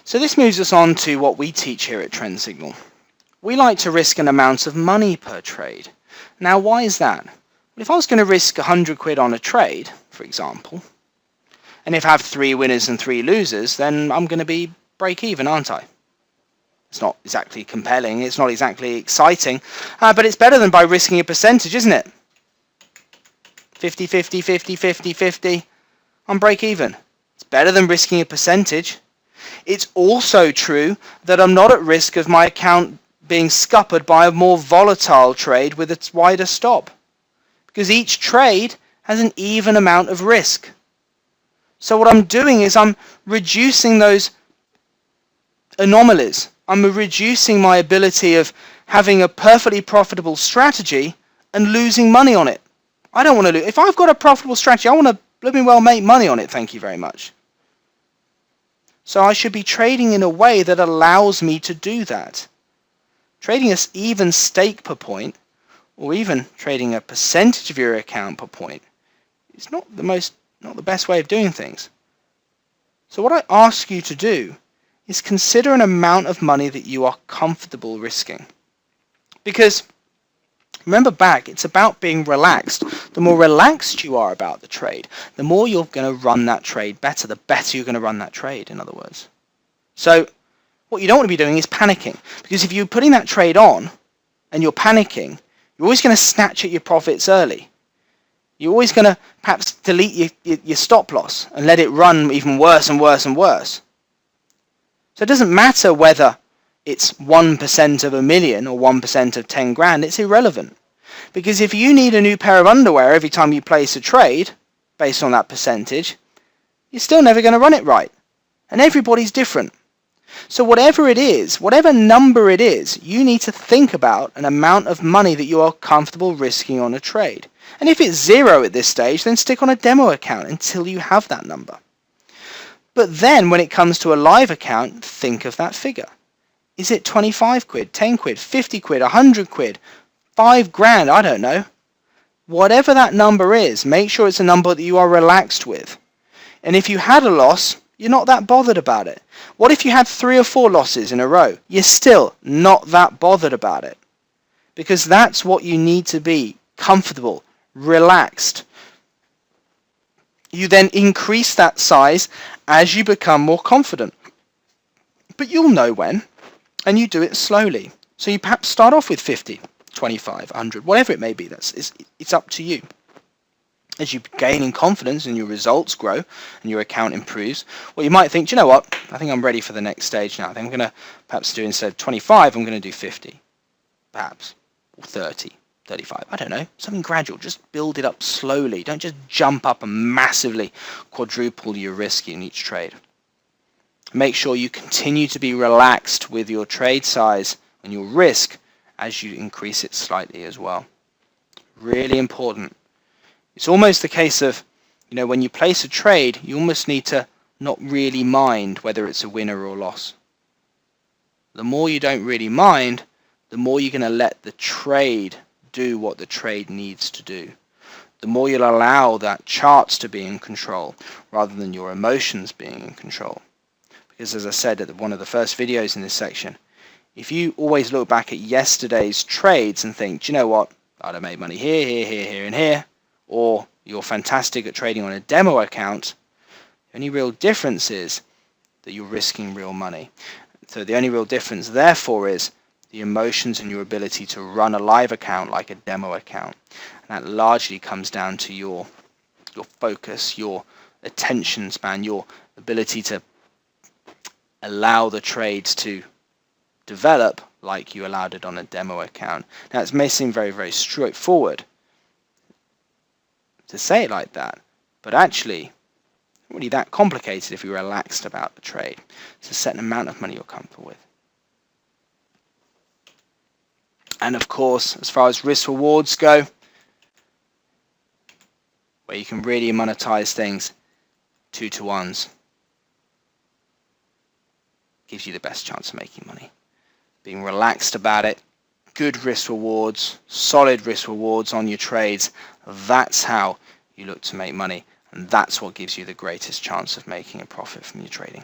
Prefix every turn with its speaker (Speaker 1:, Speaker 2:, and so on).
Speaker 1: So this moves us on to what we teach here at Trend Signal. We like to risk an amount of money per trade. Now, why is that? Well, if I was going to risk 100 quid on a trade, for example, and if I have 3 winners and 3 losers, then I'm going to be break even, aren't I? It's not exactly compelling, it's not exactly exciting, but it's better than by risking a percentage, isn't it? 50, 50, 50, 50, 50, I'm break even. It's better than risking a percentage. It's also true that I'm not at risk of my account being scuppered by a more volatile trade with a wider stop, because each trade has an even amount of risk. So what I'm doing is I'm reducing those anomalies. I'm reducing my ability of having a perfectly profitable strategy and losing money on it. I don't want to lose. If I've got a profitable strategy, I want to blooming well make money on it, thank you very much. So I should be trading in a way that allows me to do that. Trading an even stake per point, or even trading a percentage of your account per point, is not the best way of doing things. So what I ask you to do is consider an amount of money that you are comfortable risking. Because remember back, it's about being relaxed. The more relaxed you are about the trade, the more you're going to run that trade better, the better you're going to run that trade, in other words. So what you don't want to be doing is panicking. Because if you're putting that trade on and you're panicking, you're always going to snatch at your profits early. You're always going to perhaps delete your stop loss and let it run even worse and worse and worse. So it doesn't matter whether it's 1% of a million or 1% of 10 grand, it's irrelevant. Because if you need a new pair of underwear every time you place a trade, based on that percentage, you're still never going to run it right. And everybody's different. So whatever it is, whatever number it is, you need to think about an amount of money that you are comfortable risking on a trade. And if it's 0 at this stage, then stick on a demo account until you have that number. But then when it comes to a live account, think of that figure. Is it 25 quid, 10 quid, 50 quid, 100 quid, 5 grand, I don't know. Whatever that number is, make sure it's a number that you are relaxed with. And if you had a loss, you're not that bothered about it. What if you had 3 or 4 losses in a row? You're still not that bothered about it. Because that's what you need to be, comfortable, relaxed. You then increase that size as you become more confident. But you'll know when, and you do it slowly. So you perhaps start off with 50, 25, 100, whatever it may be. It's up to you. As you gain in confidence and your results grow and your account improves, well, you might think, do you know what? I think I'm ready for the next stage now. I think I'm going to perhaps do, instead of 25, I'm going to do 50, perhaps, or 30. 35, I don't know, something gradual. Just build it up slowly. Don't just jump up and massively quadruple your risk in each trade. Make sure you continue to be relaxed with your trade size and your risk as you increase it slightly as well. Really important. It's almost the case of, when you place a trade, you almost need to not really mind whether it's a winner or loss. The more you don't really mind, the more you're going to let the trade do what the trade needs to do. The more you'll allow that charts to be in control rather than your emotions being in control. Because as I said at one of the first videos in this section, if you always look back at yesterday's trades and think, do you know what, I'd have made money here, here, here, here, and here, or you're fantastic at trading on a demo account, the only real difference is that you're risking real money. So the only real difference therefore is the emotions and your ability to run a live account like a demo account. And that largely comes down to your focus, your attention span, your ability to allow the trades to develop like you allowed it on a demo account. Now, it may seem very, very straightforward to say it like that, but actually, not really that complicated if you're relaxed about the trade. It's a certain amount of money you're comfortable with. And of course, as far as risk rewards go, where you can really monetize things, 2-to-1s gives you the best chance of making money. Being relaxed about it, good risk rewards, solid risk rewards on your trades, that's how you look to make money, and that's what gives you the greatest chance of making a profit from your trading.